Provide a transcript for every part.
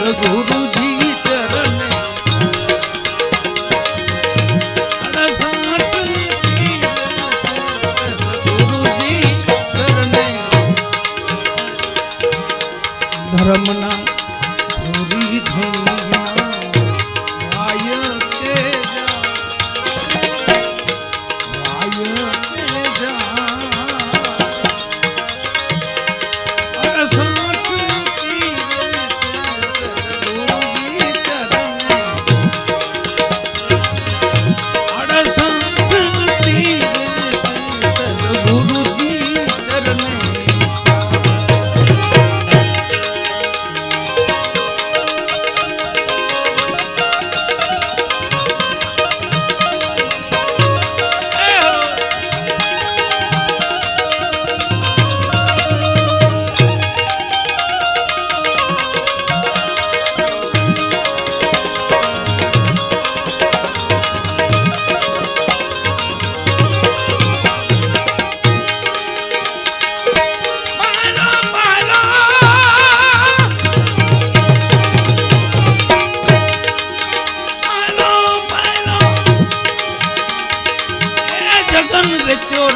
गुरु जी चरण धर्मना पूरी धुनिया वाय तेजा साठ गुरु जी चरण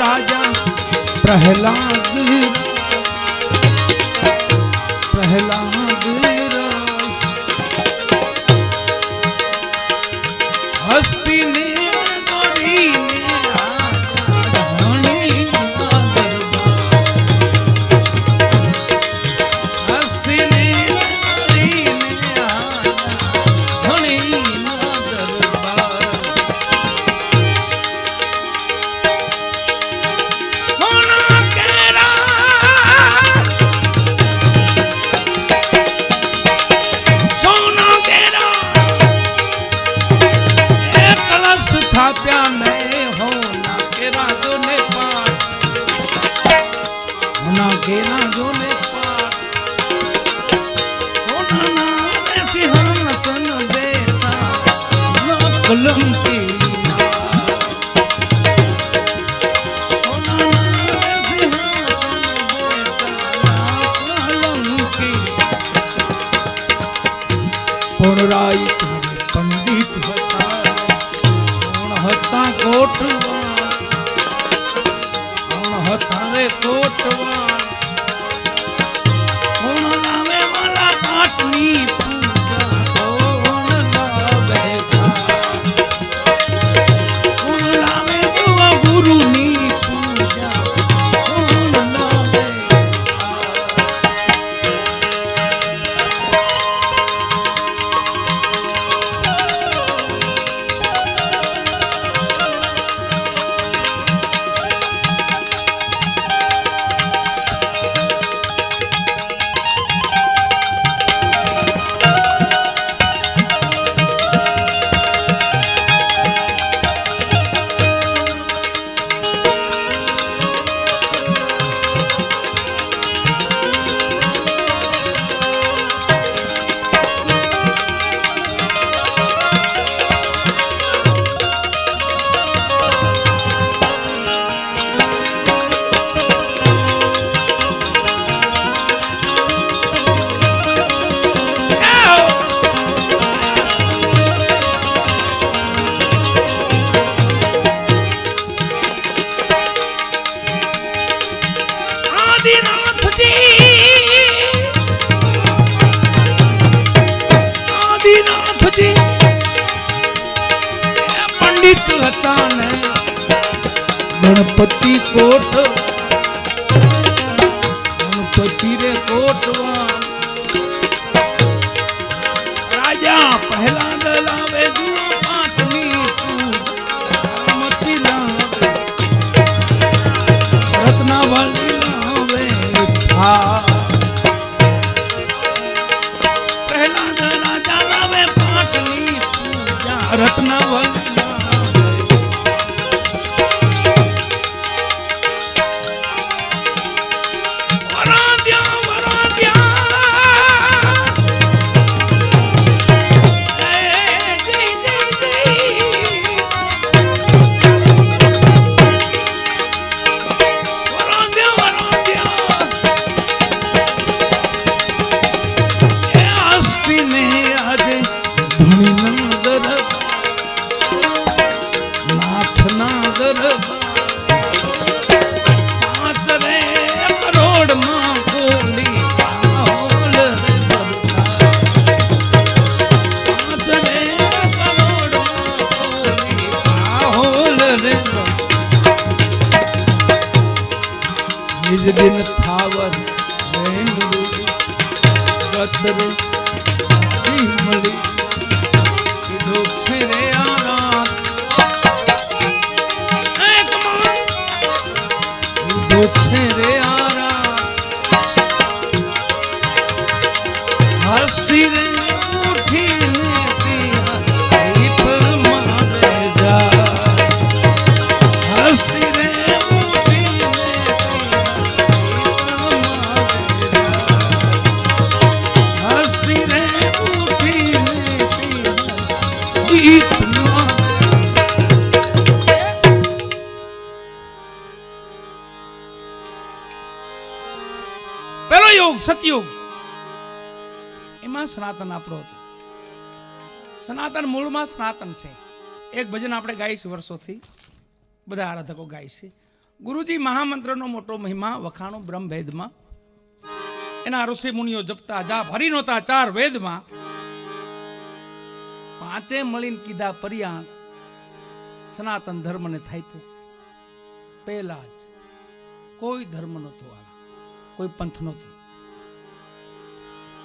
राजा प्रहलाद हस्ती ने पंडित હતા कोटवा नावे वाला पाटनी पूजा लावे गुरु नी पूजा लावे गणपति कोट गणपति रे कोटवा राजा पहला लावे पाटनी मती लावे रत्नावली लावे पहला राजा लावे पाटनी पूजा रत्नावली રે મળી કીધું છે રે આરામ કીધું છે રે આરામ હસી રે ઉઠીને દીપ મારે જા હસી રે ઉઠીને હસી રે ઉઠીને દીપ પેલો યુગ સતયુગ એમાં સનાતન આપણો હતો. સનાતન મૂળમાં સનાતન છે. એક ભજન આપણે ગાઈશું વર્ષોથી, બધા આરાધકો ગાય છે. ગુરુજી મહામંત્રનો મોટો મહિમા વખાણો બ્રહ્મભેદમાં, એના ઋષિ મુનિઓ જપતા જા ભરી નહોતા 4 વેદમાં, 5 મળીને કીધા પર્યા સનાતન ધર્મને થાપ્યું. પહેલા જ કોઈ ધર્મ નહોતો, કોઈ પંથ નહોતો,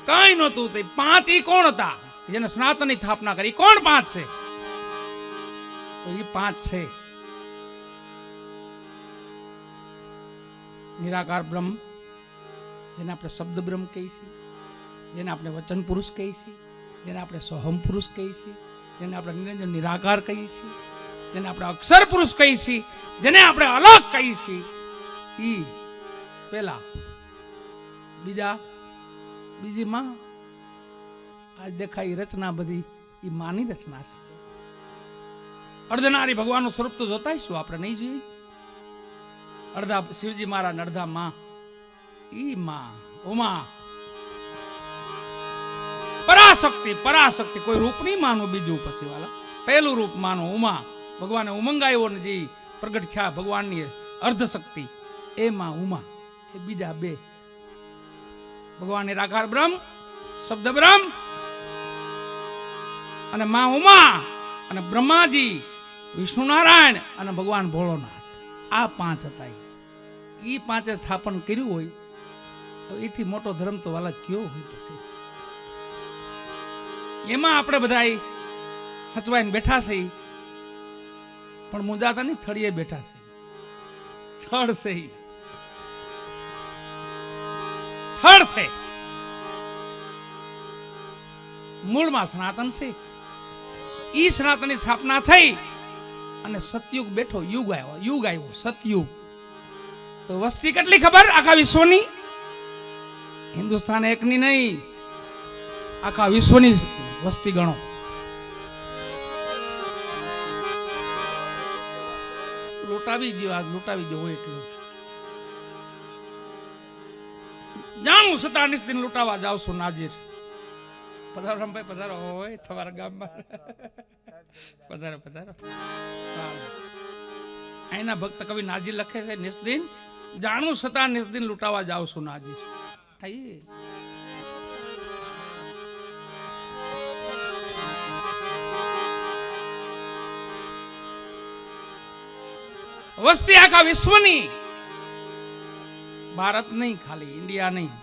કઈ નહોતું. તે 5 ઈ કોણ હતા જેને સનાતનની સ્થાપના કરી? કોણ 5 છે? તો એ 5 છે નિરાકાર બ્રહ્મ, જેને આપણે શબ્દ બ્રહ્મ કહીએ છીએ, જેને આપણે વચન પુરુષ કહીએ છીએ, જેને આપણે સોહમ પુરુષ કહીએ છીએ, જેને આપણે નિરંજન નિરાકાર કહીએ છીએ, જેને આપણે અક્ષર પુરુષ કહીએ છીએ, જેને આપણે અલગ કહીએ છીએ. ઈ પેલા. બીજી માં આજ દેખાય રચના બધી એ માની રચના છે. અર્ધનારી ભગવાનનું સ્વરૂપ તો જોતા શું આપણે નહીં જોઈએ? અડધા શિવજી મહારાજ, અડધા માં. ઈ માં ઉમા પરાશક્તિ કોઈ રૂપ નહીં માનું બીજું. પછી વાલા પહેલું રૂપ માનો ઉમા, ભગવાને ઉમંગ આવ્યો ને જે પ્રગટ થયા ભગવાનની અર્ધશક્તિ, એ માં ઉમા. એ બીજા 2 ભગવાન નિરાકાર બ્રહ્મ, શબ્દ બ્રહ્મ, અને માં ઉમા, અને બ્રહ્માજી, વિષ્ણુ નારાયણ અને ભગવાન ભોળોનાથ. આ 5 હતા. એ 5 સ્થાપન કર્યું હોય તો એથી મોટો ધર્મ તો વાલા કયો હોય? પછી એમાં આપણે બધા હચવાઈને બેઠા છે, પણ મુંજાતા નહીં, થળીએ બેઠા છે. થડ છે, મૂળમાં સનાતન છે. ઈ સનાતનની સ્થાપના થઈ અને સતયુગ બેઠો, યુગ આવ્યો સતયુગ. તો વસ્તી કેટલી ખબર આખા વિશ્વની? હિન્દુસ્તાન એકની નહીં, આખા વિશ્વની વસ્તી ગણો. લૂંટાવી ગયો હોય એટલું જાણું છતાં નિસ્દિન લૂંટાવા જાવ છું. નાજીર પધારો રામભાઈ, પધારો. હોય તમારા ગામમાં પધારો. અહીંના ભક્ત કવિ નાજીર લખે છે, નિસ્દિન જાણું છતાં નિસ્દિન લૂંટાવા જાવ છું. નાજીર વસ્તી આખા વિશ્વની, ભારત નહીં, ખાલી ઇન્ડિયા નહીં,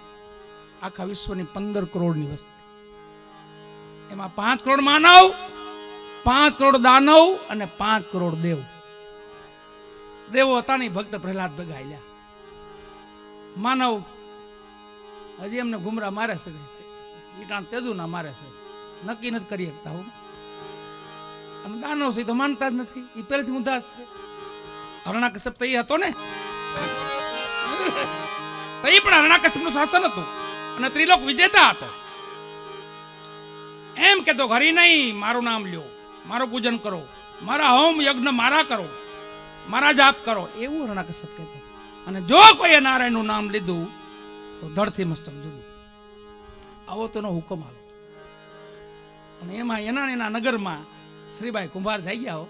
આખા વિશ્વની 15 કરોડની વસ્તી. એમાં 5 કરોડ માનવ, 5 કરોડ દાનવ અને 5 કરોડ દેવ. દેવો હતા નહીં, ભક્ત પ્રહલાદ ભગાયેલા. માનવ હજી એમને ઘુમરા મારે છે, ઈટાણ તેજુ ના મારે છે, નક્કી નથી કરી શકતા. હું અને દાનવ છે તો માનતા જ નથી, એ પહેલેથી ઉદાસ છે. હરણાકશ્યપ તો એ હતો ને, તો એ પણ હરણાકશ્યપનું શાસન હતું અને ત્રિલોક વિજેતા હતો. એમ કેતો ઘરી નહીં, મારું નામ લ્યો, મારું પૂજન કરો, મારા હોમ યજ્ઞ મારા કરો, મારા જાપ કરો, એવું હરણાકશ્યપ કહેતો. અને જો કોઈએ નારાયણનું નામ લીધું તો ધડથી મસ્તક જુદું. આવો તેનો હુકમ આલો. અને એમાં એના નગરમાં શ્રીબાઈ કુંભાર જઈ ગયા.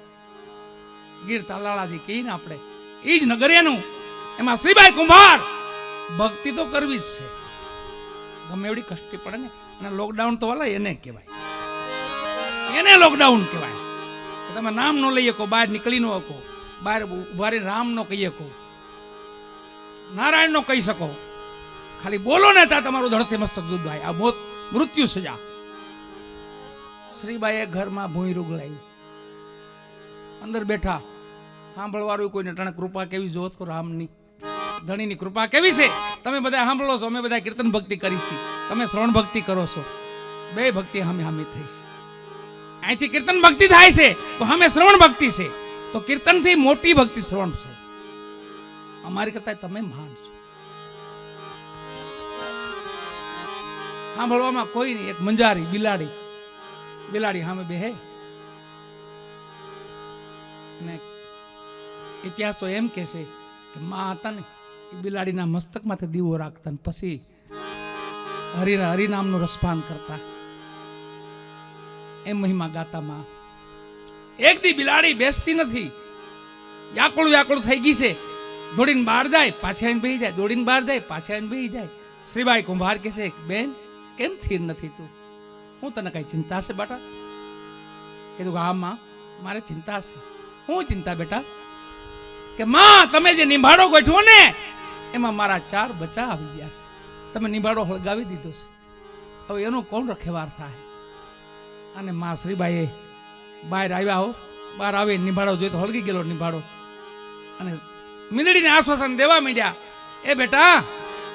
ગીર તાલાળાજી કહીને આપણે એ જ નગર એનું. એમાં શ્રીબાઈ કુંભાર ભક્તિ તો કરવી જ છે, ગમે એવડી કષ્ટી પડે ને. અને લોકડાઉન તો વાલા એને કહેવાય, એને લોકડાઉન કહેવાય. તમે નામ ન લઈ શકો, બહાર નીકળી ન શકો, બહાર ઉભા રામ નો કહી શકો, નારાયણ નો કહી શકો, ખાલી બોલો ને ત્યાં તમારું ધડથી મસ્તક જુદાય. આ મોત મૃત્યુ સજા. શ્રીબાઈએ ઘરમાં ભૂંયરું ગળાયું, અંદર બેઠા સાંભળવાળું કોઈને ટાણે કૃપા કેવી જોત કો રામની ધણીની કૃપા કેવી છે. તમે બધા સાંભળો છો, અમે બધા કીર્તન ભક્તિ કરી છે, તમે શ્રવણ ભક્તિ કરો છો, બે ભક્તિ હામે હામે થઈ છે. અહીંથી કીર્તન ભક્તિ થાય છે તો અમે શ્રવણ ભક્તિ છે, તો કીર્તનથી મોટી ભક્તિ શ્રવણ છે. અમારી કરતા તમે મહાન છો. સાંભળવામાં કોઈ નહીં, એક મંજારી બિલાડી સામે બેહે ને ઇતિહાસ તો એમ કે છે કે માં હતા ને એ બિલાડીના મસ્તક માથે દીવો રાખતા ને પછી હરિનામનું રસપાન કરતા. એમ મહિમા ગાતા માં. એક દી બિલાડી બેસતી નથી, વ્યાકુળ થઈ ગઈ છે. દોડીને બહાર જાય, પાછા આવીને બેસી જાય, દોડીને બહાર જાય, પાછા આવીને બેસી જાય. શ્રીબાઈ કુંભાર કહે છે, બેન કેમ થીર નથી તું? હું તને કઈ ચિંતા છે બેટા? કીધું હા માં, મારે ચિંતા છે. હું ચિંતા બેટા? કે માં તમે જે નિભાડો ગોઠવો ને એમાં મારા 4 બચ્ચા આવી ગયા છે. તમે નિભાડો હળગાવી દીધો છે, હવે એનો કોણ રખેવાર થાય? અને માં શ્રીબાઈએ બહાર આવ્યા, બહાર આવી નિભાડો જોઈ તો હળગી ગયેલો નિભાડો. અને મીંદડીને આશ્વાસન દેવા માંડ્યા, એ બેટા,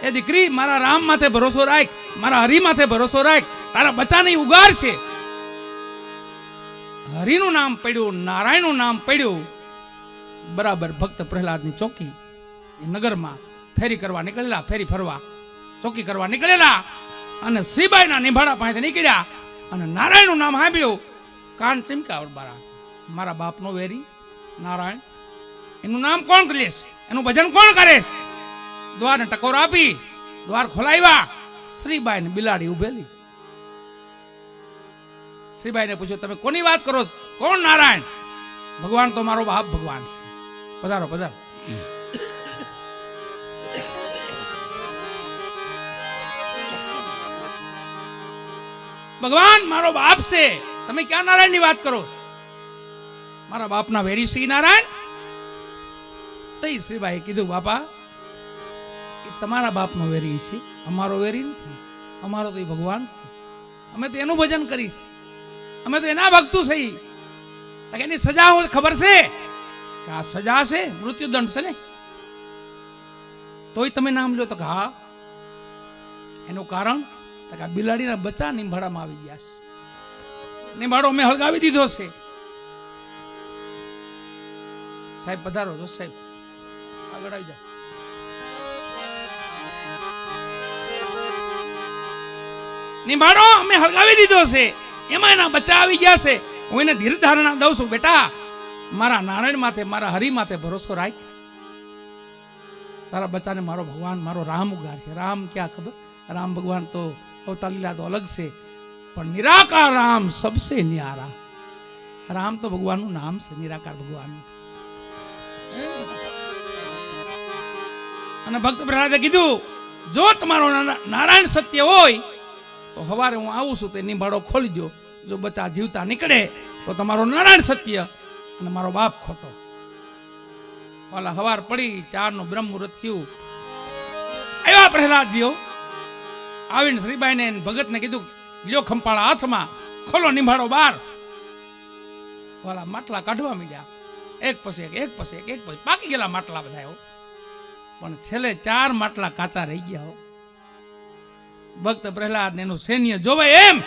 એ દીકરી, મારા રામ માથે ભરોસો રાખ, મારા હરિ માથે ભરોસો રાખ, તારા બચ્ચાની ઉગાર છે. હરિનું નામ પડ્યું, નારાયણનું નામ પડ્યું. બરાબર ભક્ત પ્રહલાદની ચોકી એ નગરમાં ફેરી કરવા નીકળેલા, ફેરી ફરવા ચોકી કરવા નીકળેલા. અને શ્રીબાઈના નિભાડા પાસે નીકળ્યા અને નારાયણનું નામ સાંભળ્યું. કાન ચમકાવડ બારા, મારા બાપનો વેરી નારાયણ, એનું નામ કોણ લેશ, એનું ભજન કોણ કરે? દ્વારને ટકોર આપી દ્વાર ખોલાવ્યા. શ્રીબાઈ ને બિલાડી ઉભેલી. શ્રીબાઈને પૂછ્યું, તમે કોની વાત કરો? કોણ નારાયણ? ભગવાન તો મારો બાપ ભગવાન છે. પધારો પધારો. ભગવાન મારો બાપ છે, તમે ક્યાં નારાયણ ની વાત કરો? મારા બાપના વેરી શ્રી નારાયણ. તઈ શ્રીબાઈએ કીધું, બાપા એ તમારા બાપનો વેરી છે, અમારો વેરી નથી. અમારો તો એ ભગવાન છે, અમે તો એનું ભજન કરીશ, અમે તો એના ભક્તો છીએ. એની સજા હું ખબર છે કે આ સજા છે, મૃત્યુદંડ છે ને, તોય તમે નામ લો? તો કે હા. એનું કારણ કે આ બિલાડીના બચ્ચા નિંભાડામાં આવી ગયા છે, નિંભાડો મેં હળગાવી દીધો છે. સાહેબ પધારો. જો સાહેબ આગળ આવી જાય. નિંભાડો અમે હળગાવી દીધો છે, એમાં એના બચ્ચા આવી ગયા છે. હું એને ધીર ધારણા દઉં છું, બેટા મારા નારાયણ માથે, મારા હરિ માથે ભરોસો રાખ. તારા બચ્ચાને મારો ભગવાન, મારો રામ ઉગાર છે. રામ ક્યાં ખબર? રામ ભગવાન તો અવતાર લીલા તો અલગ છે, પણ નિરાકાર રામ સબસે ન્યારા. રામ તો ભગવાનનું નામ છે, નિરાકાર ભગવાનનું. અને ભક્ત પ્રહલાદે કીધું, જો તમારો નારાયણ સત્ય હોય તો સવારે હું આવું છું, તે નિભાડો ખોલી દો. જો બચ્ચા જીવતા નીકળે તો તમારો નારાયણ સત્ય અને મારો બાપ ખોટો. વાલા સવાર પડી, 4 નું બ્રહ્મ મુહૂર્ત થયું. આવ્યા પ્રહલાદજીઓ. આવીને શ્રીબાઈને ભગતને કીધું, લ્યો ખંપાળા હાથમાં, ખોલો નિભાડો બહાર. વાલા માટલા કાઢવા માંડ્યા, એક પછી એક પછી પાકી ગયેલા માટલા બધા. પણ છેલ્લે 4 માટલા કાચા રહી ગયા. ભક્ત પ્રહલાદ ને એનું સૈન્ય જોવે એમ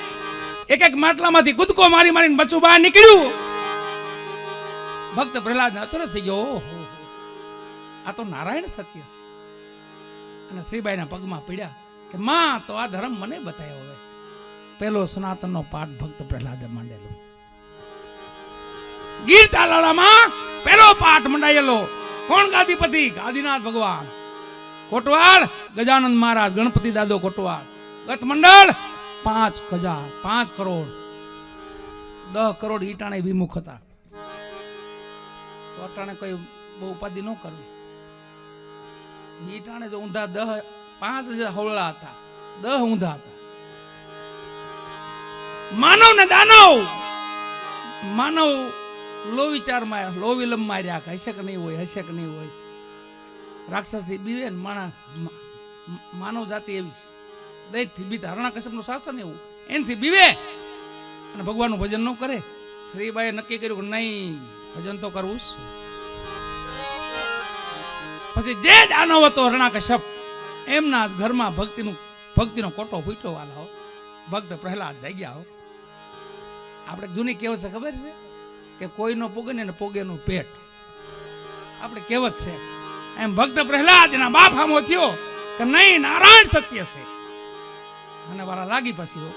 એક માટલામાંથી કૂદકો મારીને બચ્ચું બહાર નીકળ્યું. ભક્ત પ્રહલાદ ને અચરજ થઈ ગયો, ઓહો આ તો નારાયણ સત્ય છે. અને શ્રીબાઈના પગમાં પડ્યા કે માં, તો આ ધર્મ મને બતાવ્યો. હવે પેલો સનાતનનો પાઠ ભક્ત પ્રહલાદે માંડેલો. ગીર તાલાળામાં પેલો પાઠ મંડાયેલો. કોણ ગાદીપતિ? ગાદીનાથ ભગવાન. કોટવાળ ગજાનંદ મહારાજ, ગણપતિ દાદો કોટવાળ. ગત મંડળ 5 કરોડ 10 કરોડ ઈટાણે વિમુખ હતા. તો અટાણે કોઈ બહુ ઉપાધિ ન કરવી. ઈટાણે જો ઊંધા 5,000 હવળા હતા, 10 ઊંધા હતા. માનવ ને દાનવ, માનવ લો વિચારમાં, લો વિલંબ માર્યા. હશે કે નહીં હોય, હશે કે નહીં હોય. રાક્ષસ થી બીવે ને માનવ જાતિ એવી છે, દૈત્યથી બીત, હરણાકશ્યપનું શાસન એવું, એનાથી બીવે અને ભગવાનનું ભજન ન કરે. શ્રીબાઈએ નક્કી કર્યું કે નહીં, ભજન તો કરવું જ છે. પછી જે દાનવ હતો હરણાકશ્યપ, એમના ઘરમાં ભક્તિનો કોટો ફૂટ્યો. વાલા ભક્ત પ્રહલાદ જાગ્યા હો. આપણે જૂની કહેવત છે, ખબર છે કે કોઈનો પોગે ને પોગેનું પેટ. આપણે કહેવત છે એમ ભક્ત પ્રહલાદ એના બાપ હામો થયો કે નહીં, નારાયણ સત્ય છે. અને વાળા લાગી પછી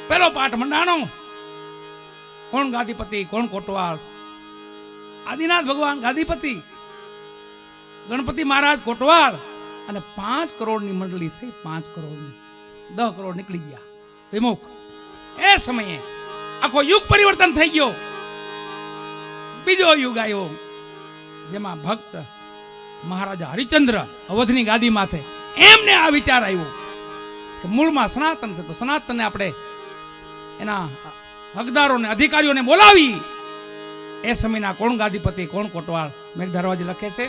પેલો પાઠ મંડાણો. કોણ ગાદીપતિ, કોણ કોટવાળ? આદિનાથ ભગવાન ગાદીપતિ, ગણપતિ મહારાજ કોટવાળ, અને 5 કરોડની મંડળી થઈ. 5 કરોડની 10 કરોડ નીકળી ગયા વિમુખ. એ સમયે આખો યુગ પરિવર્તન થઈ ગયો. બીજો યુગ આવ્યો જેમાં ભક્ત મહારાજા હરિચંદ્ર અવધની ગાદી માથે, એમને આ વિચાર આવ્યો કે મૂળમાં સનાતન છે, તો સનાતનને આપણે એના હકદારોને, અધિકારીઓને બોલાવી. એ સમયના કોણ ગાદીપતિ, કોણ કોટવાળ મેઘધરવાજી લખે છે.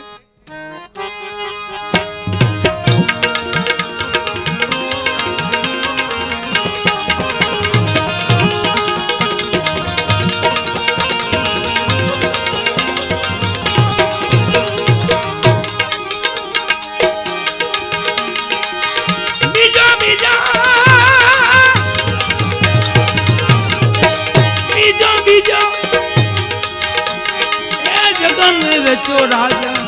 રાજા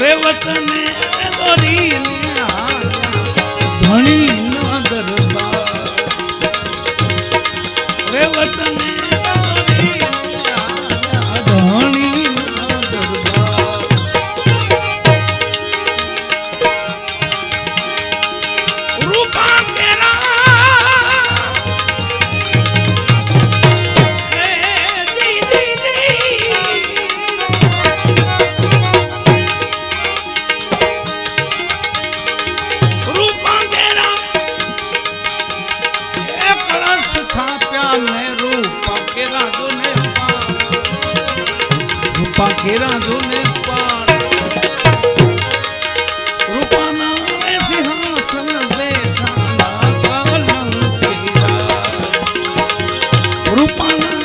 રે વતને દોરી ધણી ના દરબાર, રે વતને દોરી ધણી ના દરબાર. રૂપા કેરા જોને પાર, રૂપાના સિંહાસન બેઠા કલમ કેરા, રૂપાના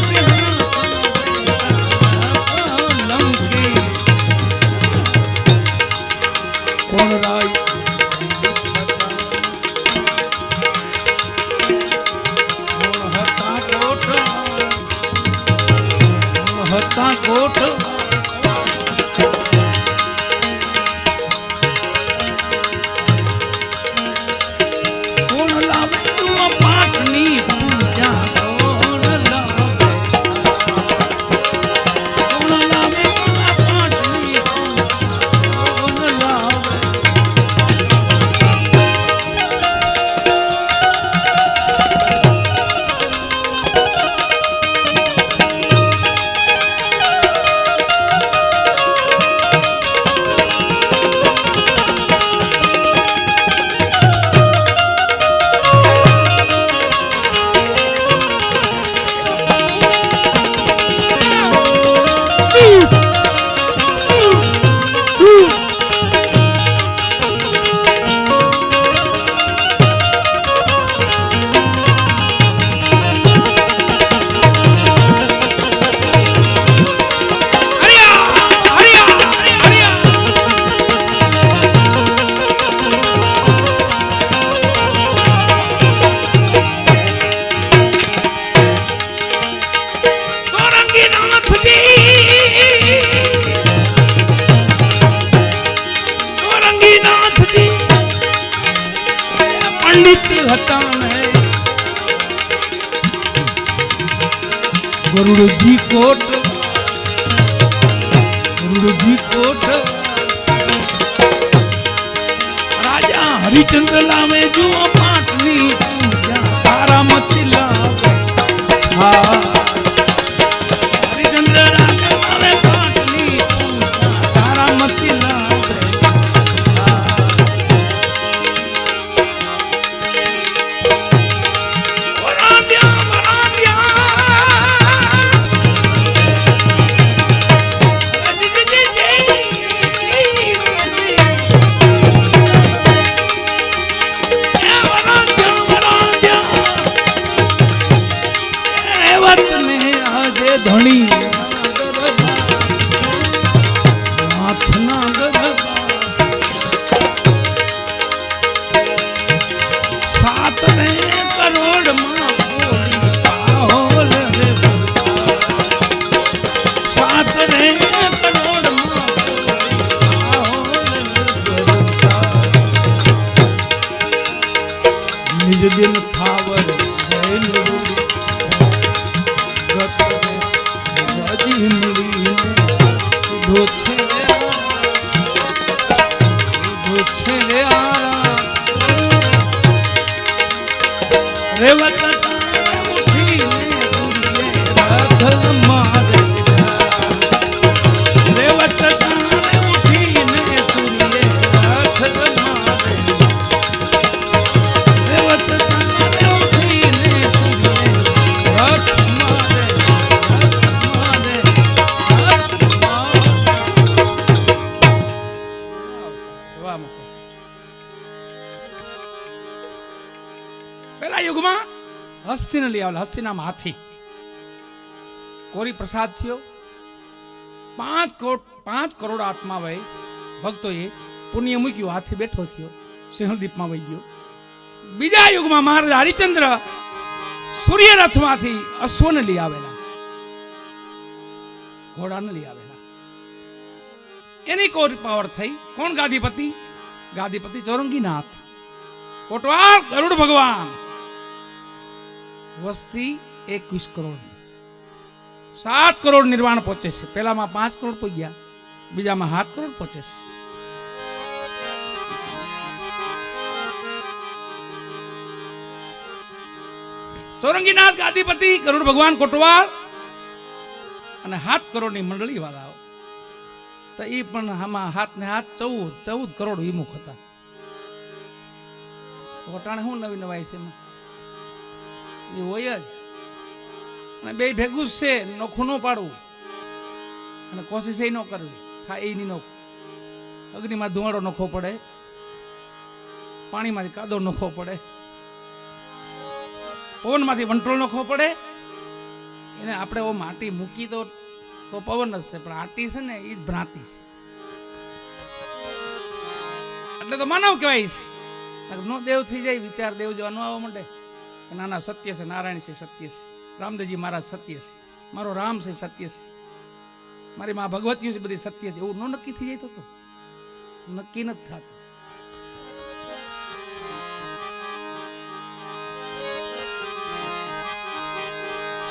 સિંહાસન કલમ કે. કોણ રાય હતા કોઠ, કોણ લાવે પાઠની પૂજા, કોણ લાવે, કોણ લાવે પાઠની પૂજા, કોણ લાવે. ગરુડજી કોટ, ગરુડજી કોટ, રાજા હરિચંદ્ર લાવે જુઓ પાઠની પૂજા, તારા મતી લાવે. હા, હરિચંદ્ર લાવે પાઠની પૂજા, તારા મતી લાવે. ધણી નાથના દરબાર સાત ને કરોડમાં કોઈ પાહોલ રે સાત ને કરોડમાં કોઈ પાહોલ રે નિજ દિન થાવર પેલા યુગમાં હસ્તીને લઈ આવેલા, હસ્તીનામાં હાથી. કોરી પ્રસાદ થયો. 5 કરોડ આત્મા વહી ભક્તોએ પુણ્ય મૂક્યું, હાથી બેઠો થયો, સિંહલદીપમાં વહી ગયો. બીજા યુગમાં મહારાજ હરિચંદ્ર સૂર્ય રથમાંથી અશ્વને લઈ આવેલા, ઘોડાને લઈ આવેલા. એની કોરી પાવર થઈ. કોણ ગાદીપતિ? ગાદીપતિ ચોરંગીનાથ. કોટવાલ ગરુડ ભગવાન. વસ્તી 21 કરોડ. 7 કરોડ નિર્વાણ પહોંચે છે. પેલામાં 5 કરોડ પહોંચ્યા, બીજામાં 7 કરોડ પહોંચે છે. ચોરંગીનાથ, ગાદીપતિ, ગરુડ ભગવાન, કોટવાલ અને 7 કરોડની મંડળી વાળાઓ. તો એ પણ આમાં 7 ને 7 14 કરોડ વિમુખ હતા. તો અટાણે શું નવી નવાઈ છે એમાં? એ હોય જ. અને બે ભેગું જ છે. નોખું ન પાડવું અને કોશિશ એ ન કરવી. થાય એ નહીં નોખ. અગ્નિમાં ધુમાડો નોખવો પડે, પાણીમાંથી કાદો નોખવો પડે, પવનમાંથી વંટોળ નોખવો પડે. એને આપણે ઓ માટી મૂકી તો પવન જ છે, પણ આટી છે ને એ જ ભ્રાંતિ છે. એટલે તો માનવ કહેવાય છે. નો દેવ થઈ જાય, વિચાર દેવ જેવા ન આવવા માંડે. ના ના, સત્ય છે, નારાયણ છે સત્ય છે, રામદેવજી મહારાજ સત્ય છે, મારો રામ છે સત્ય છે, મારી માં ભગવતીઓ છે બધી સત્ય છે. એવું ન નક્કી થઈ જાય તો નક્કી નથી થતું.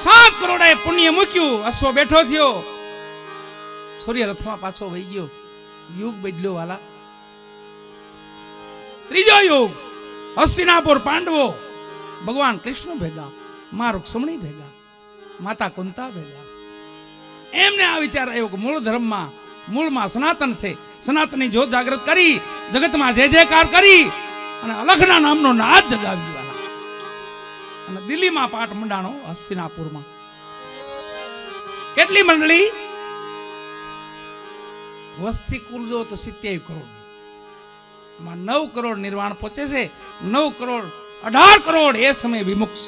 સાત કરોડે પુણ્ય મૂક્યું, અશ્વ બેઠો થયો, સૂર્ય રથમાં પાછો વહી ગયો. યુગ બદલ્યો વાલા. ત્રીજો યુગ. હસ્તિનાપુર પાંડવો ભગવાન કૃષ્ણ ભેગા, મા રૂક્ષ્મણી ભેગા, માતા કુંતા ભેગા. એમને આ વિચાર આવ્યો કે મૂળમાં સનાતન છે. સનાતનની જ્યોત જાગૃત કરી, જગતમાં જય જયકાર કરી અને અલખના નામનો નાદ જગાવી વાલા. અને દિલ્હીમાં પાઠ મંડાણો, હસ્તિનાપુરમાં. કેટલી મંડળી? વસ્તી કુલ જો તો 27 કરોડ. 9 કરોડ નિર્વાણ પહોંચે છે. 9 કરોડ 18 કરોડ એ સમય વિમુખ છે.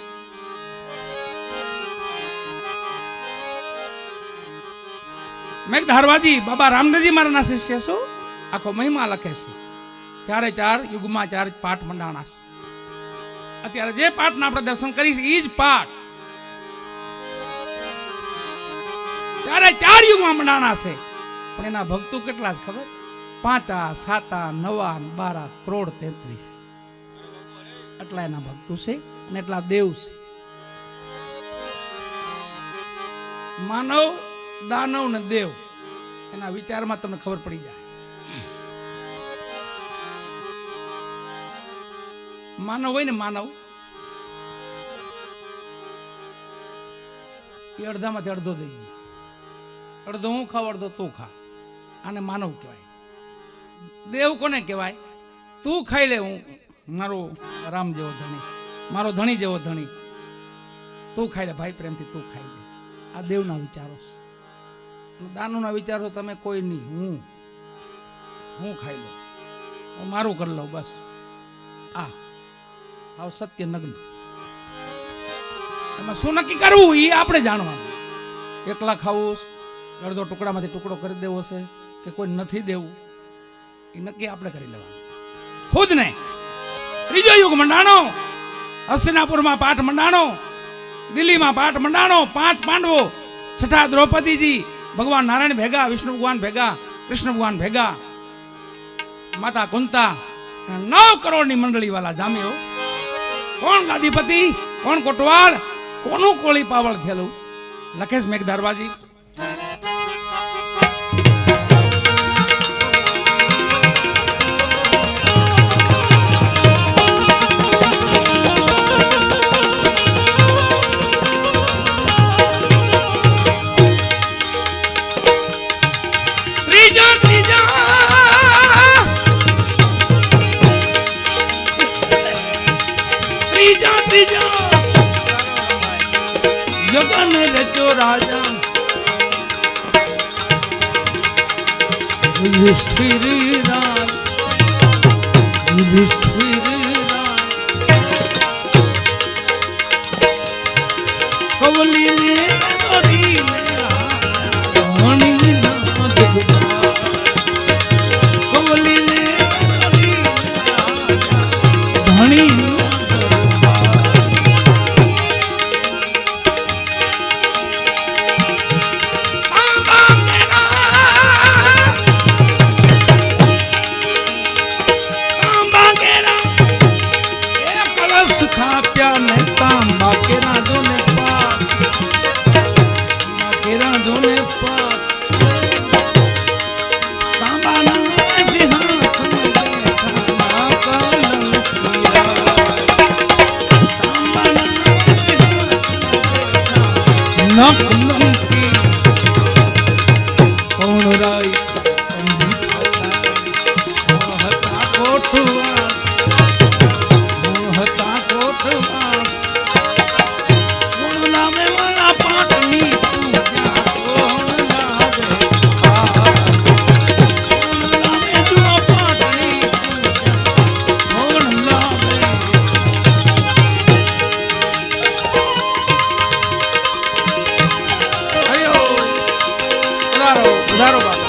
મેઘધારવાજી બાબા રામદેવજી મારાના શિષ્ય છો. આખો મહિમા લખે છે. 4 યુગમાં 4 પાઠ મંડાણા છે. અત્યારે જે પાઠના આપણે દર્શન કરીશ એ જ પાઠ 4 યુગમાં મંડાણા છે. પણ એના ભક્તો કેટલા છે ખબર? 5, 7, 9, 12 કરોડ 33. એટલા એના ભક્તો છે અને એટલા દેવ છે. માનવ, દાનવ ને દેવ એના વિચારમાં તમને ખબર પડી જાય. માનવ હોય ને, માનવ એ અડધામાંથી અડધો દઈ દે. અડધો હું ખાવ, અડધો તું ખા. આને માનવ કહેવાય. દેવ કોને કહેવાય? તું ખાઈ લે, હું મારો રામ જેવો ધણી, મારો ધણી જેવો ધણી, તું ખાઈ લે ભાઈ, પ્રેમથી તું ખાઈ લે. આ દેવના વિચારો છે. દાનુના વિચારો તમે કોઈ નહીં. હું ખાઈ લઉં, હું મારું કરી લઉં, બસ. આ સત્ય નગ્ન. એમાં શું નક્કી કરવું એ આપણે જાણવાનું. એકલા ખાવું, અડધો ટુકડામાંથી ટુકડો કરી દેવો છે કે કોઈ નથી દેવું, એ નક્કી આપણે કરી લેવાનું ખુદ ને. ત્રીજો યુગ મંડાણો, હસ્તિનાપુરમાં પાઠ મંડાણો, દિલ્હીમાં પાઠ મંડાણો. 5 પાંડવો, છઠ્ઠા દ્રૌપદીજી, ભગવાન નારાયણ ભેગા, વિષ્ણુ ભગવાન ભેગા, કૃષ્ણ ભગવાન ભેગા, માતા કુંતા, 9 કરોડની મંડળી વાળા જામ્યો. કોણ ગાદીપતિ, કોણ કોટવાલ, કોનું કોળી પાવળ થયેલું લખેશ મેઘધારવાજી. જગન રચો રાજા યુધિષ્ઠિર રાજ, યુધિષ્ઠિર રાજ, કવલી ને ધણી ના જગવા, કવલી ને ધણી થાપ્યા ને તાંબા કેરા જોને પાક, કેરા જોને પાક, તાંબાના સિંહાસન બેઠા કલમ પીરા, તાંબાના સિંહાસન નખનંતી કોણ રાય હતા કોઠવા, વધારો બાબા.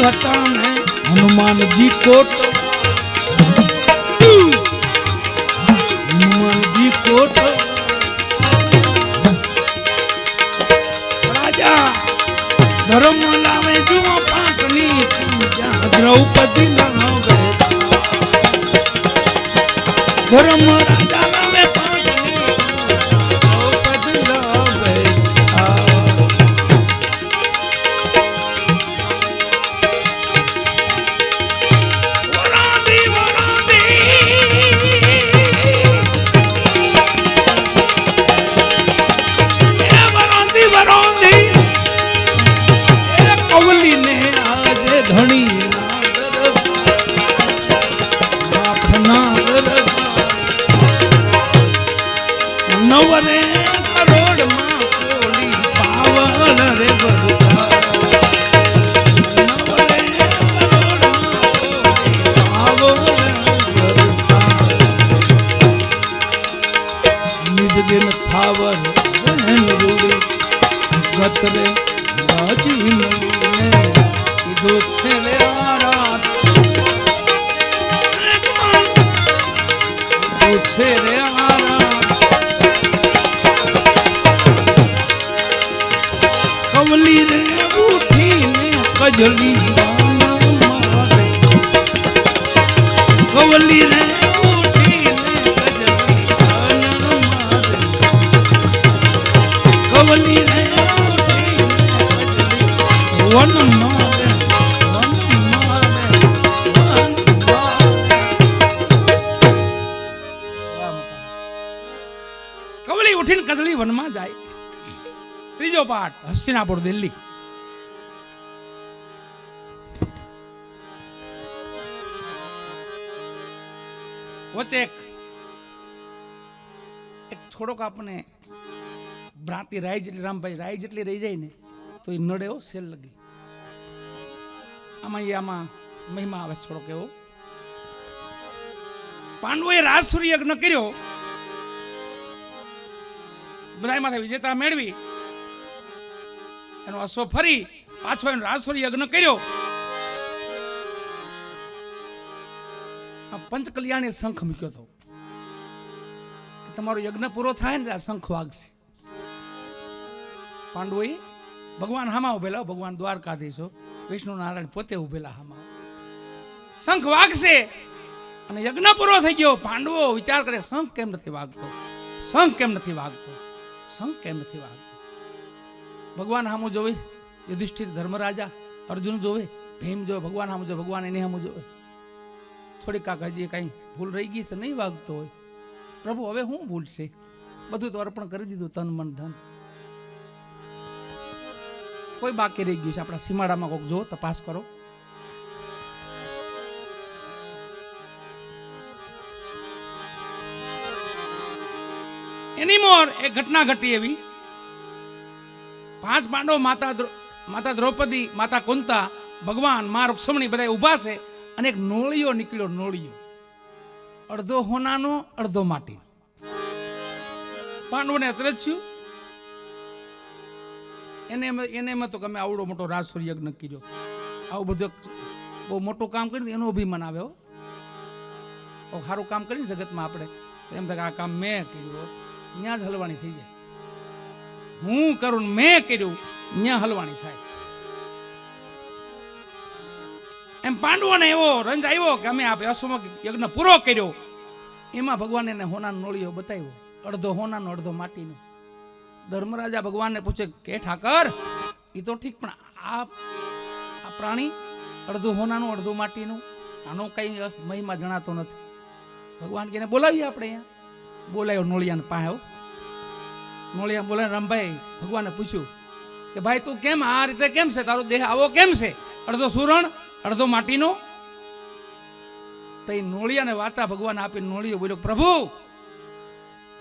હતા ને હનુમાનજી કોટ, હનુમાનજી કોટ રાજા ધર્મ લાવે જુઓ પાટની પૂજા, દ્રૌપદી ના ધર્મ રાજા લાવે પાટની દ્રૌપદી લાવે. ધણી કજલી કવલી રે ઉઠીને કજલી કવલી રે વન મારે કવલી ઉઠીને કજલી વનમાં જાય. ત્રીજો પાઠ હસ્તિનાપુર દિલ્હી. વચ્ચે એક થોડોક આપણે ભ્રાંતિ રાય જેટલી રામભાઈ રાય જેટલી રહી જાય ને તો એ નડે એવો સેલ લગી. આમાં મહિમા આવે થોડોક એવો. પાંડવોએ રાજસૂરી યજ્ઞ કર્યો, બધામાંથી વિજેતા મેળવી એનો અશ્વ ફરી પાછો એનો રાજસૂરી યજ્ઞ કર્યો. પંચકલ્યાણી શંખ મૂક્યો હતો કે તમારો યજ્ઞ પૂરો થાય ને આ શંખ વાગશે. પાંડવોએ ભગવાન હામા ઉભેલા, ભગવાન દ્વારકાધીશો વિષ્ણુ નારાયણ પોતે ઉભેલા હામા. શંખ વાગશે અને યજ્ઞ પૂરો થઈ ગયો. પાંડવો વિચાર કરે શંખ કેમ નથી વાગતો, શંખ કેમ નથી વાગતો, શંખ કેમ નથી વાગતો. ભગવાન હામો જોવે, યુધિષ્ઠિર ધર્મરાજા અર્જુન જોવે, ભીમ જોવે, ભગવાન હામો જોવે, ભગવાન એને હામો જોવે. થોડી કાક હજી કઈ ભૂલ રહી ગઈ તો નહીં વાગતો હોય. પ્રભુ હવે હું ભૂલ છે, બધું તો અર્પણ કરી દીધું, તન મન ધન. કોઈ બાકી રહી ગયું છે આપણા સીમાડામાં, કોઈક જો તપાસ કરો. એની મોર એક ઘટના ઘટી એવી. 5 પાંડવો, માતા દ્રૌપદી, માતા કુંતા, ભગવાન, મા રૂક્ષ્મણી બધા ઉભા છે અને એક નોળિયો નીકળ્યો. નોળિયો અડધો હોનાનો અડધો માટીનો. પાંડવોને અચરજ થયું. એને એમ તો અમે આવડો મોટો રાજસૂરી યજ્ઞ કર્યો, આવું બધું બહુ મોટું કામ કર્યું, એનો અભિમાન આવે. સારું કામ કર્યું જગતમાં આપણે તો એમ થાય આ કામ મેં કર્યું, ત્યાં જ હલવાણી થઈ જાય. હું કરું મેં કર્યું, ત્યાં હલવાણી થાય. એમ પાંડવોને એવો રંજ આવ્યો કે અમે આ અશ્વમેઘ યજ્ઞ પૂરો કર્યો. એમાં ભગવાન એને હોનાનો નોળિયો બતાવ્યો, અડધો હોનાનો અડધો માટીનો. ધર્મરાજા ભગવાનને પૂછે કે ઠાકર એ તો ઠીક, પણ આ પ્રાણી અડધું હોનાનું અડધું માટીનું, આનો કઈ મહિમા જણાતો નથી. ભગવાન કે બોલાવીએ આપણે અહીંયા. બોલાયો નોળિયાને પાસે. નોળિયા બોલાય રામભાઈ ભગવાને પૂછ્યું કે ભાઈ તું કેમ આ રીતે કેમ છે, તારો દેહ આવો કેમ છે, અડધો સુરણ અડધો માટીનો? તો એ નોળિયાને વાચા ભગવાન આપી. નોળિયો બોલ્યો પ્રભુ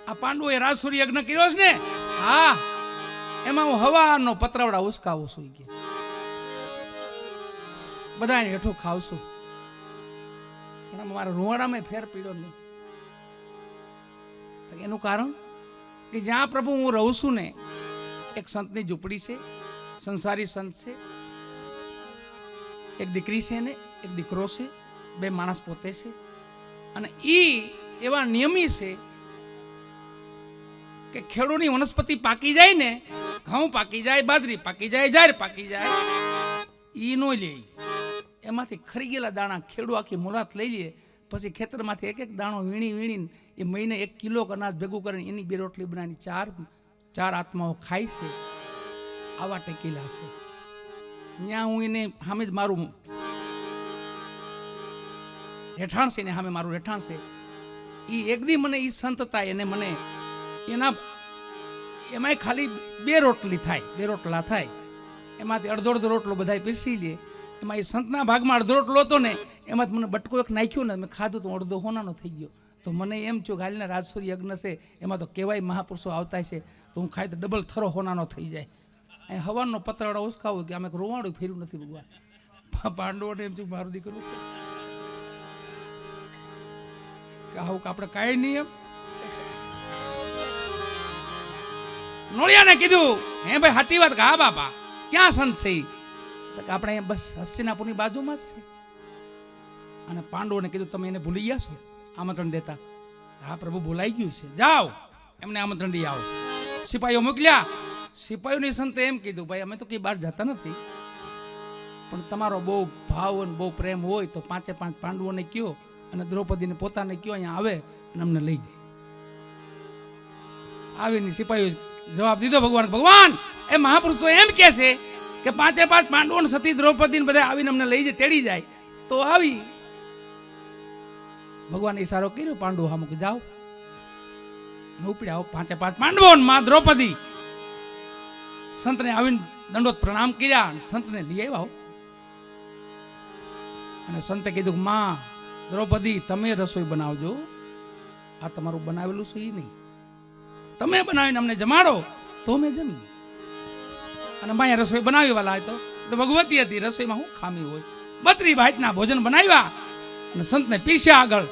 આ પાંડવોએ રાજસૂરી યજ્ઞ કર્યો છે ને, હા એમાં હું હવાનો પતરાવડા ઉસકાવું છું કે બધાને હેઠું ખાવશું, પણ મારા રૂવાડામાં ફેર પીડ્યો નહીં. એનું કારણ કે જ્યાં પ્રભુ હું રહું છું ને, એક સંતની ઝૂંપડી છે, સંસારી સંત છે, એક દીકરી છે ને એક દીકરો છે, 2 માણસ પોતે છે. અને ઈ એવા નિયમી છે કે ખેડૂની વનસ્પતિ પાકી જાય ને, ઘઉં પાકી જાય, બાજરી પાકી જાય, જાર પાકી જાય, ઈ નો લે. એમાંથી ખરી ગયેલા દાણા ખેડૂ આખી મુલાત લઈ લે, પછી ખેતરમાંથી એક એક દાણો વીણીને એ મહિને 1 કિલો અનાજ ભેગું કરીને એની 2 રોટલી બનાવીને 4 આત્માઓ ખાય છે. આવા ટેકીલા છે. ત્યાં હું એને સામે જ મારું રહેઠાણ છે ને, સામે મારું રહેઠાણ છે. એ એક દી મને એ સંતતા એને મને એમાં ખાલી 2 રોટલી થાય, 2 રોટલા થાય, એમાંથી અડધો રોટલો બધા પીરસી લે. એમાં એ સંતના ભાગમાં અડધો રોટલો હતો ને, એમાંથી મને બટકો એક નાખ્યો ને, મેં ખાધું તો અડધો હોનાનો થઈ ગયો. તો મને એમ થયું કે હાલના રાજસૂરી યજ્ઞ છે, એમાં તો કેવાય મહાપુરુષો આવતા છે, તો હું ખાઈ તો ડબલ થરો હોનાનો થઈ જાય. અહીં હવાનો પતરાવડા ઉસકાવું કે અમે રોવાડું ફેર્યું નથી ભગવાન. પાંડવોને એમ થયું મારું દીકરું કે આવું આપણે કાંઈ નહીં. એમ નોળિયાને કીધું હે ભાઈ સાચી વાત કે હા બાપા ક્યાં સંત છે? આપણે અહીંયા બસ હસ્તિનાપુરની બાજુમાં જ છે. અને પાંડવોને કીધું તમે એને ભૂલી ગયા છો આમંત્રણ દેતા? હા પ્રભુ ભૂલાઈ ગયું છે, જાઓ એમને આમંત્રણ દઈ આવો. સિપાહીઓ મોકલ્યા. સિપાહીઓની સંતે એમ કીધું ભાઈ અમે તો કઈ બહાર જતા નથી, પણ તમારો બહુ ભાવ અને બહુ પ્રેમ હોય તો 5 પાંડવોને કયો અને દ્રૌપદીને પોતાને કયો અહીંયા આવે અને અમને લઈ જાય. આવીને સિપાહીઓ જવાબ દીધો ભગવાન એ મહાપુરુષો એમ કહે છે કે 5 પાંડવો સતી દ્રૌપદી બધા આવીને અમને લઈ જાય, તેડી જાય તો આવી. ભગવાન ઈશારો કર્યો પાંડવો સામે કે જાઓ ઉપડ્યા 5 પાંડવો માં દ્રૌપદી સંતને આવીને દંડોત પ્રણામ કર્યા, સંતને લઈ આવ્યા. અને સંતે કીધું કે માં દ્રૌપદી તમે રસોઈ બનાવજો, આ તમારું બનાવેલું છે એ નહીં, તમે બનાવીને અમને જમાડો તો અમે જમીએ. અને માયા રસોઈ બનાવી વાલા તો ભગવતી હતી, રસોઈમાં શું ખામી હોય. 32 ભાતના ભોજન બનાવ્યા અને સંતને પીસ્યા આગળ.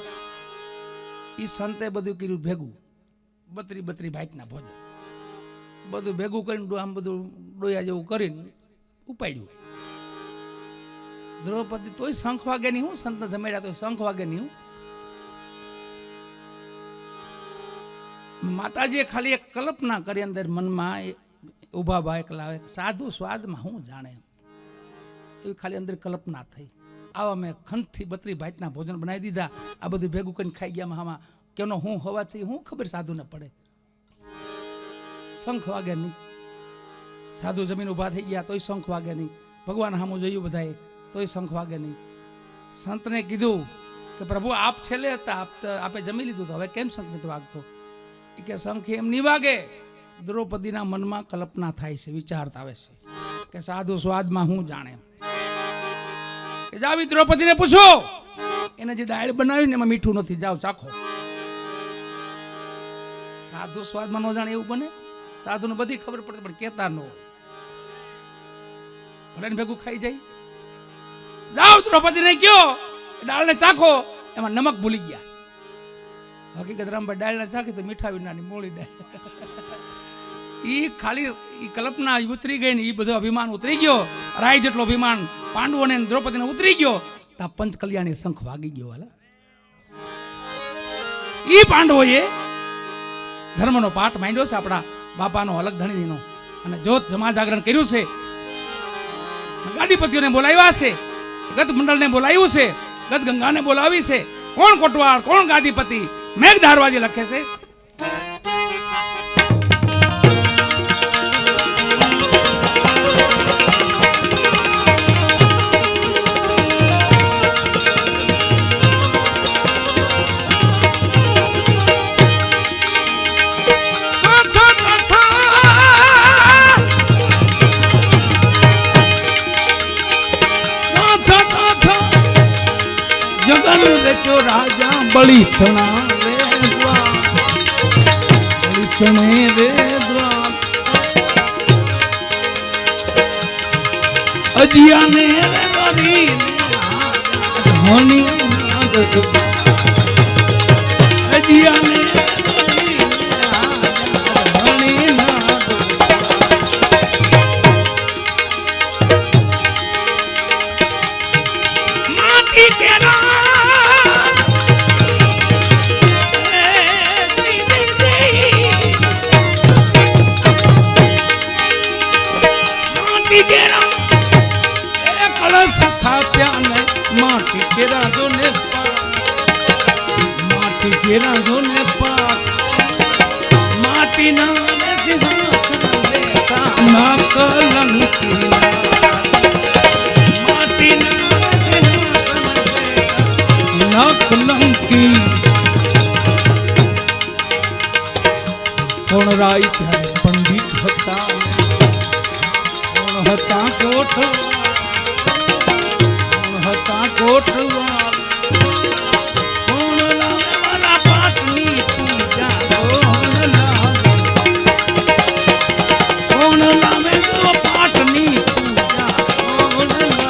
એ સંતે બધું કર્યું ભેગું, 32 ભાતના ભોજન બધું ભેગું કરીને આમ બધું ડોયા જેવું કરીને ઉપાડ્યું. દ્રૌપદી તોય શંખ વાગે નહીં, હું સંતને જમાડ્યા તો શંખ વાગે નહીં. માતાજીએ ખાલી એક કલ્પના કરી અંદર મનમાં ઉભા ભાઈ એકલા સાધુ સ્વાદમાં હું જાણે એવી ખાલી અંદર કલ્પના થઈ. આવા મેં ખંતથી 32 ભાતના ભોજન બનાવી દીધા. આ બધું ભેગું કરીને ખાઈ ગયા. આમાં કેનો હું હવા છે હું ખબર સાધુને પડે. શંખ વાગે નહીં, સાધુ જમીન ઉભા થઈ ગયા તોય શંખ વાગે નહીં. ભગવાન સામું જોયું બધાએ તોય શંખ વાગે નહીં. સંતને કીધું કે પ્રભુ આપ છેલ્લે હતા, આપે જમી લીધું તો હવે કેમ શંખ નથી વાગતો? કે શંખ એમ નહીં વાગે, દ્રૌપદીના મનમાં કલ્પના થાય છે, વિચારતા આવે છે કે સાધુ સ્વાદમાં હું જાણે. કે જાવી દ્રૌપદીને પૂછો એને જે દાળ બનાવીને એમાં મીઠું નથી, જાઓ ચાખો. સાધુ સ્વાદમાં ન જાણે એવું બને? સાધુને બધી ખબર પડે પણ કેતા ન હોય, ભલે ભેગું ખાઈ જાય. જાઓ દ્રૌપદીને કયો દાળને ચાખો, એમાં નમક ભૂલી ગયા. હકીકત રામભાઈ દાળ ના ચાખી તો મીઠા વિનાની મોળી દાળ. ઈ ખાલી ઈ કલ્પના ઉતરી ગઈ ને ઈ બધો અભિમાન ઉતરી ગયો. રાય જેટલો અભિમાન પાંડવોને દ્રૌપદીને ઉતરી ગયો. તા પંચ કલ્યાણી શંખ વાગી ગયો. હાલા ઈ પાંડવોએ ધર્મનો પાઠ માંડ્યો છે, આપણા બાપાનો અલગ ધણીનો, અને જોત જમા જાગરણ કર્યું છે. ગાદીપતિઓને બોલાવ્યા છે, ગત મંડળને બોલાવ્યું છે, ગત ગંગાને બોલાવી છે. કોણ કોટવાળ કોણ ગાદીપતિ? મેઘ ધારવાજી લખે છે. જગન રચો રાજા બળી થણા અજિયાને અજિયાને માટી કેરા માટી ના કલંકી કોણ રાય ત્યારે પંડિત હતા, કોણ હતા કોઠવા, કોણ લાવે વાલા પાટની પૂજા, કોણ લાવે પાટની પૂજા, કોણ લાવે.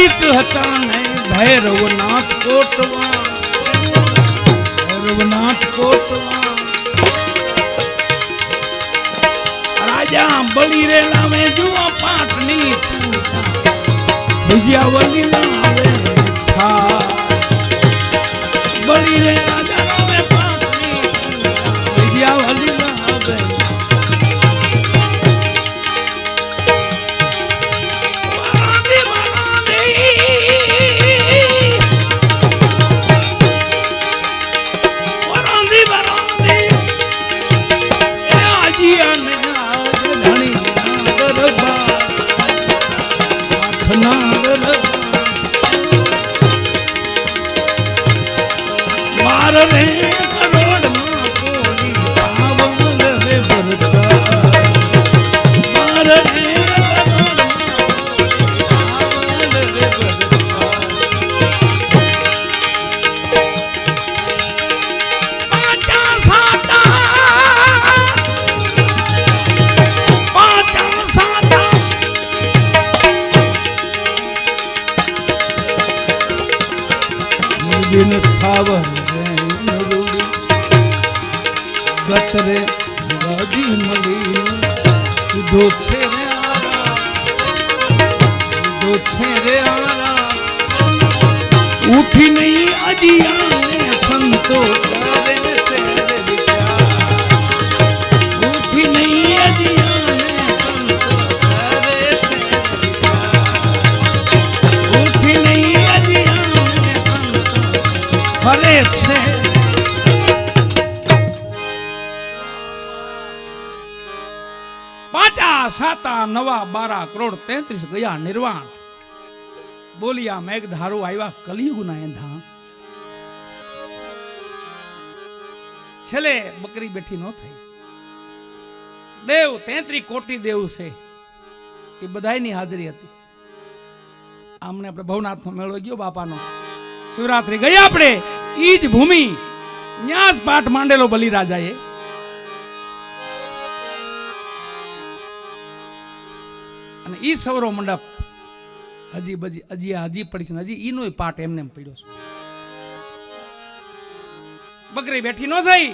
અજીત હતા ને ભૈરવનાથ કોટવા, ભૈરવનાથ કોટવા રાજા બળી રેલા મેં જુઓ પાટની પૂજા વિજયાવલી ના આવે થા બળી રે રાજા નામે પાટની પૂજા વિજયાવલી ના આવે ગતરે ગાદી મળી કીધો છે રે આરા, કીધો છે રે આરા ઉઠી નહીં અજિયાને સંતો કરે તેરે વિચાર, ઉઠી નહીં અજિયાને સંતો કરે તેરે વિચાર, ઉઠી નહીં અજિયાને સંતો કરે છે. સાતા નવા 12 કરોડ 33 ગયા નિર્વાણ. બોલિયા મેઘધારો આવ્યા કલિયુગના એંધા. છેલ્લે બકરી બેઠી ન થઈ. દેવ 33 કોટી દેવ છે એ બધાની હાજરી હતી. આમને આપણે ભવનાથનો મેળો ગયો બાપાનો, શિવરાત્રી ગઈ આપણે ઈ જ ભૂમિ ન્યાજ પાઠ માંડેલો બલિરાજાએ. અને ઈ સૌરો મંડપ હજી પડી છે, હજી ઈનો પાઠ એમને પડ્યો છે. બકરી બેઠી ન થઈ.